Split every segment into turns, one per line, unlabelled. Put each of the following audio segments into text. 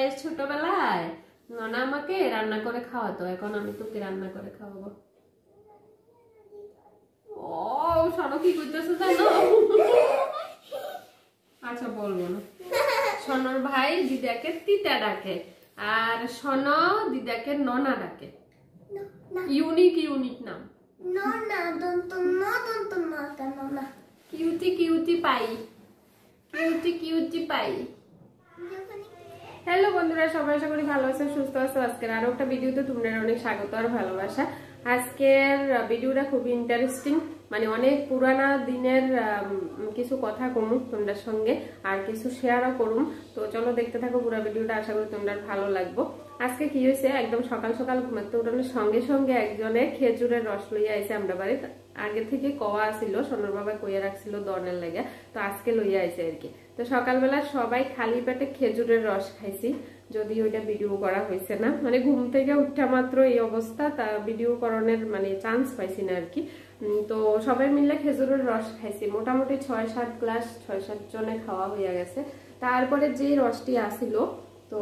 পায়েস ছোটবেলায় ননা আমাকে রান্না করে খাওয়াতো, এখন আমি তোকে রান্না করে খাওয়াবো। ও শোনো কি করতেছে জানো? আচ্ছা বলবো না। সোনর ভাই দিদাকে তিতা ডাকে আর সোনো দিদাকে ননা ডাকে। ইউনিক নাম।
ননা দন্ত না কেন না
কিউটি পাই। হ্যালো বন্ধুরা, সবাই আশা করি ভালো আছো, সুস্থ আছো। আজকের আরো একটা ভিডিওতে তোমাদের অনেক স্বাগত আর ভালোবাসা। আজকের ভিডিওটা খুবই ইন্টারেস্টিং, মানে অনেক পুরানা দিনের কিছু কথা কমুক তোমাদের সঙ্গে আর কিছু শেয়ারও করুম। তো চলো দেখতে থাকো পুরো ভিডিওটা, আশা করি তোমাদের ভালো লাগবো। আজকে কি হয়েছে, একদম সকাল সকাল ঘুমাতে উঠানোর সঙ্গে সঙ্গে একজনে খেজুরের রস লইয়া আইছে আমরা বাড়িতে। আগে থেকে কওয়া ছিল, সোনার বাবা কইয়া রাখছিল দনের লেগে, তো আজকে লইয়া আইছে আর কি। তো সকালবেলা সবাই খালি পেটে খেজুরের রস খাইছি, যদি ওইটা ভিডিও করা হয়েছে না, মানে ঘুম থেকে উঠা মাত্র এই অবস্থা, তা ভিডিও করানোর মানে চান্স পাইছি না আর কি। তো সবাই মিলে খেজুরের রস খাইছি, মোটামুটি 6-7 গ্লাস 6-7 জনে খাওয়া হইয়া গেছে। তারপরে যে রসটি আসিল, তো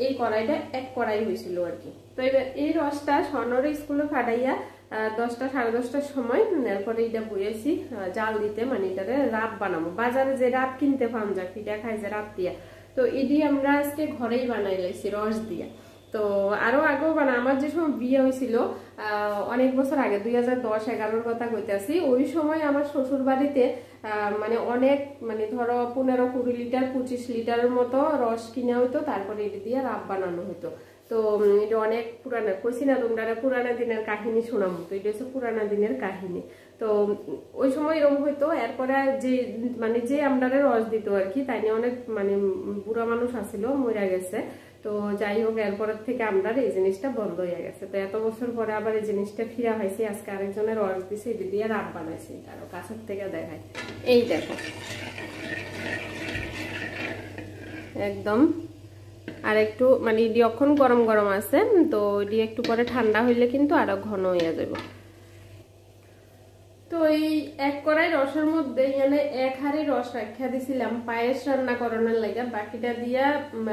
এই কড়াইটা এক কড়াই হয়েছিল আর কি। তো এবার এই রসটা স্বর্ণরে স্কুলে ফাটাইয়া 10টা সাড়ে 10টার সময় এরপরে এটা বইয়েছি জাল দিতে, মানে এটাতে রাব বানাবো। বাজারে যে রাব কিনতে পাওয়া যায়, পিঠা খাই যে রাব দিয়া, তো এটি আমরা আজকে ঘরেই বানাই লাইছি রস দিয়া। তো আরো আগেও আমার যে সময় বিয়ে হয়েছিল অনেক বছর আগে, 2010-11 কথা কইতেছি, ওই সময় আমার শ্বশুর বাড়িতে মানে অনেক, মানে ধরো 15-20 লিটার 25 লিটারের মতো রস কিনা হইতো, তারপরে এটি দিয়ে রাব বানানো হইতো। তো এটা অনেক পুরানা, কইছি না তোমরা পুরানা দিনের কাহিনী শোনাম, তো এটা হচ্ছে পুরানা দিনের কাহিনী। তো ওই সময় এরকম হইতো। এরপরে যে মানে যে আমরা রস দিত আর কি, তাই নিয়ে অনেক মানে বুড়া মানুষ আসছিল, মরে গেছে। তো যাই হোক, এরপরের থেকে আমরা এই জিনিসটা বন্ধ হয়ে গেছে। তো এত বছর পরে আবার এই জিনিসটা ফিরা হয়েছে। আজকে আরেকজনের রস দিছে, এটা দিয়ে রাব বানাইছে। আরো কাছের থেকে দেখায়, এই দেখো একদম। আর একটু মানে এটি এখন গরম গরম আছে, তো এটি একটু পরে ঠান্ডা হইলে কিন্তু আরো ঘন হইয়া যাবে। তো এই এক কড়াই রসের মধ্যে এখানে 1 হাঁড়ি রস রাখিয়া দিছিলাম পায়েস রান্না করানোর লাগে, বাকিটা দিয়া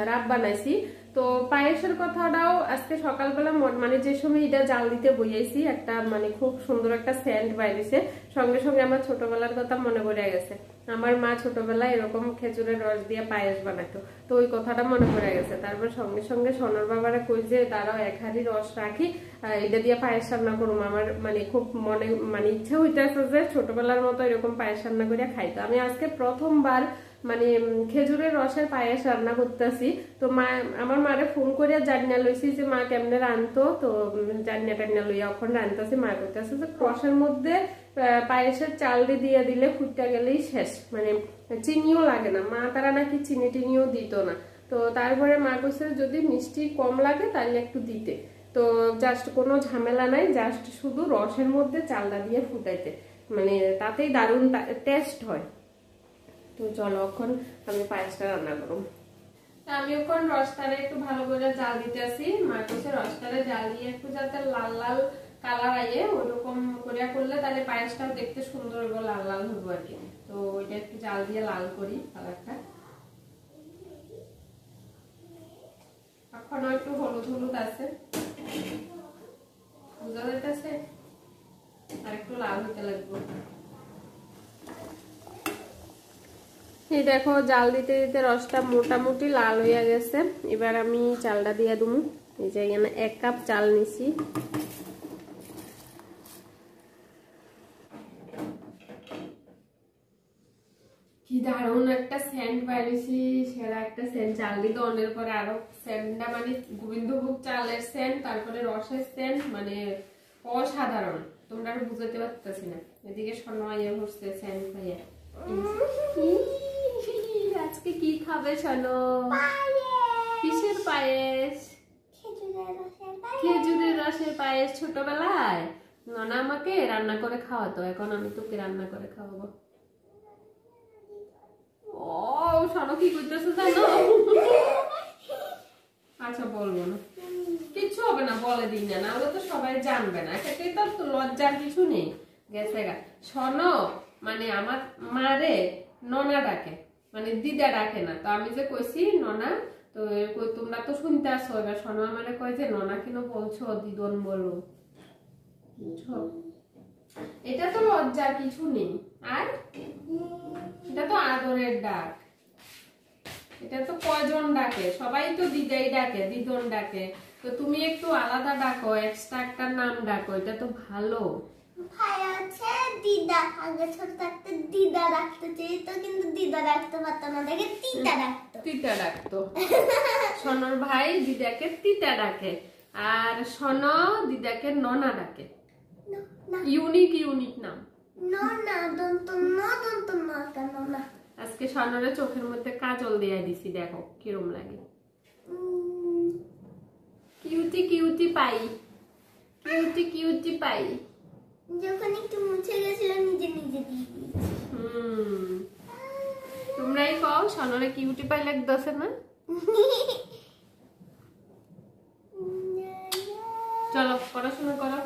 রাব বানাইছি। তো পায়েসের কথাটাও আজকে সকালবেলা মানে যে সময় এটা জাল দিতে বইয়াইছি, একটা মানে খুব সুন্দর একটা সেন্ট বাইরেছে, সঙ্গে সঙ্গে আমার ছোটবেলার কথা মনে পড়ে গেছে। আমার মা ছোটবেলায় এরকম খেজুরের রস দিয়ে পায়েস বানাতো, তো ওই কথাটা মনে পড়ে গেছে। তারপর সঙ্গে সঙ্গে সোনার বাবারা কই যে তারাও 1 হাঁড়ি রস রাখি, এটা দিয়ে পায়েস রান্না করুম। আমার মানে খুব মনে মানে ইচ্ছা হইতেছে যে ছোটবেলার মতো এরকম পায়েস রান্না করিয়া খাইতো। আমি আজকে প্রথমবার মানে খেজুরের রসের পায়েস রান্না করতেছি। তো মা, আমার মারে ফোন করিয়া জানিয়া লইছি যে মা কেমনে রানতো, তো জানিয়া লইয়া এখন রানতেছি। মা করতেছে যে রসের মধ্যে পায়েসের চাল দিয়ে দিলে ফুটটা গেলেই শেষ, মানে চিনিও লাগে না। মা তারা নাকি চিনি টিনিও দিত না। তো তারপরে মা কইছে যদি মিষ্টি কম লাগে তাহলে একটু দিতে। তো জাস্ট কোনো ঝামেলা নাই, জাস্ট শুধু রসের মধ্যে চালটা দিয়ে ফুটাইতে, মানে তাতেই দারুণ টেস্ট হয়। তো চলো এখন আমি পায়েসটা রান্না করব। আমি এখন রসটারে একটু ভালো করে জাল দিতে আসি। মা কইছে রসটারে জাল দিয়ে একটু যাতে লাল লাল কালার আইয়ে ওরকম করিয়া করলে তাহলে পায়েসটাও দেখতে সুন্দর হবে, লাল লাল হবে আর কি। তো ওইটা একটু জাল দিয়ে লাল করি কালারটা। এখনো একটু হলুদ হলুদ আছে, বুঝা যাইতেছে, আর একটু লাল হইতে লাগবে। এই দেখো জাল দিতে দিতে রসটা মোটামুটি লাল হইয়া গেছে। এবার আমি চালটা দিয়ে দেবো। এই যে এখানে 1 কাপ চাল নিছি। কি দারুণ একটা সেন্ট বাইরেছি, সেরা একটা সেন্ট। চাল দিতে অনেক পরে আরো সেন্টটা মানে গোবিন্দভোগ চালের সেন্ট, তারপরে রসের সেন্ট, মানে অসাধারণ। তোমরা আর বুঝতে পারতেছি না। এদিকে সোনাইয়া হচ্ছে সেন্ট ভাইয়া। আজকে কি খাবে শোনো? কিসের পায়েস? খেজুরের রসের পায়েস। ছোটবেলায় ননা আমাকে রান্না করে খাওয়াতো, এখন আমি তোকে রান্না করে খাওয়াবো। ও শোনো কি করতেছে জানো? আচ্ছা বলবো না, কিচ্ছু হবে না, বলে দিই না, নাহলে তো সবাই জানবে না। এটাতে তো লজ্জার কিছু নেই। গেছে গা শোনো, মানে আমার মারে ননা ডাকে, মানে দিদা ডাকে না। তো আমি যে কইছি ননা, তো তোমরা তো শুনতে আসছো, এবার শোনো আমারে কয় যে ননা কেন বলছো দিদন বলো, বুঝছো? এটা তো লজ্জার কিছু নেই, আর এটা তো আদরের ডাক। এটা তো কয়জন ডাকে, সবাই তো দিদাই ডাকে, দিদন ডাকে, তো তুমি একটু আলাদা ডাকো, এক্সট্রা একটা নাম ডাকো, এটা তো ভালো।
ভাই আছে দিদা, আগে ছোট থাকতে দিদা রাখতে চাইতো, কিন্তু দিদা রাখতে পারতো না, দেখে তিতা রাখতো।
তিতা ডাকতো। সনর ভাই দিদাকে তিতা ডাকে, আর সন দিদাকে ননা ডাকে। ইউনিক ইউনিক নাম।
ননা দন্ত না কেন না?
আজকে সনরের চোখের মধ্যে কাজল দিয়ে দিছি, দেখো কিরম লাগে। Cutie cutie pie, cutie cutie pie.
যখন একটু মুছে গেছিল নিজে নিজে দিয়ে দিয়েছি।
তোমরাই কও সনরে কিউটি পাই লাগতেছে না? চলো পড়াশোনা করো।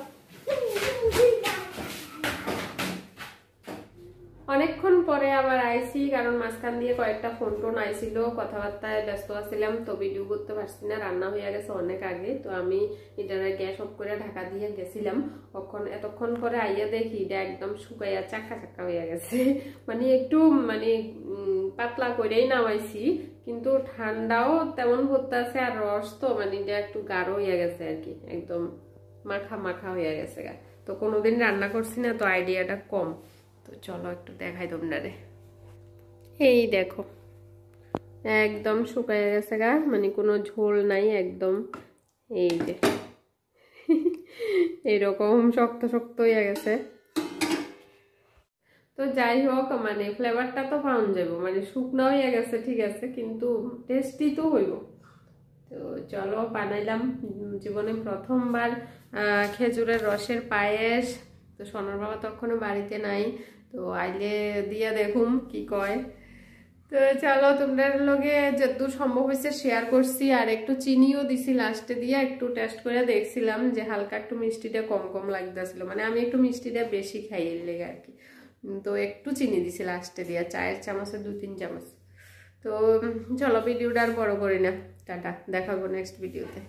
অনেকক্ষণ পরে আবার আইসি, কারণ মাঝখান দিয়ে কয়েকটা ফোন টোন আইছিল, কথাবার্তায় ব্যস্ত আছিলাম, তো ভিডিও করতে পারছি না। রান্না হয়ে গেছে অনেক আগে, তো আমি এটার গ্যাস অফ করে ঢাকা দিয়ে গেছিলাম। এতক্ষণ পরে আইয়া দেখি এটা একদম শুকাইয়া চাক্কা চাক্কা হয়ে গেছে। মানে একটু পাতলা করেই নামাইছি, কিন্তু ঠান্ডাও তেমন পড়তে আছে, আর রস তো মানে এটা একটু গাঢ় হয়ে গেছে আর কি, একদম মাখা মাখা হয়ে গেছে গা। তো কোনোদিন রান্না করছি না, তো আইডিয়াটা কম। তো চলো একটু দেখাই তোমরা। এই দেখো একদম শুকায় গেছে গা, মানে কোনো ঝোল নাই একদম। এই যে এরকম শক্ত শক্ত হয়ে গেছে। তো যাই হোক, মানে ফ্লেভারটা তো পাওয়া যাবে, মানে শুকনো হয়ে গেছে ঠিক আছে, কিন্তু টেস্টি তো হইব। তো চলো বানাইলাম জীবনে প্রথমবার খেজুরের রসের পায়েস। তো সোনার বাবা তখনও বাড়িতে নাই, তো আইলে দিয়া দেখুম কি কয়। তো চলো তোমাদের লগে যতদূর সম্ভব হয়েছে শেয়ার করছি, আর একটু চিনিও দিছি লাস্টে দিয়ে, একটু টেস্ট করে দেখছিলাম যে হালকা একটু মিষ্টিটা কম কম লাগতেছিল, মানে আমি একটু মিষ্টিটা বেশি খাই এর লেগে আর কি। তো একটু চিনি দিছি লাস্টে দিয়ে, চায়ের চামচে 2-3 চামচ। তো চলো ভিডিওটা আর বড় করি না, টাটা, দেখাবো নেক্সট ভিডিওতে।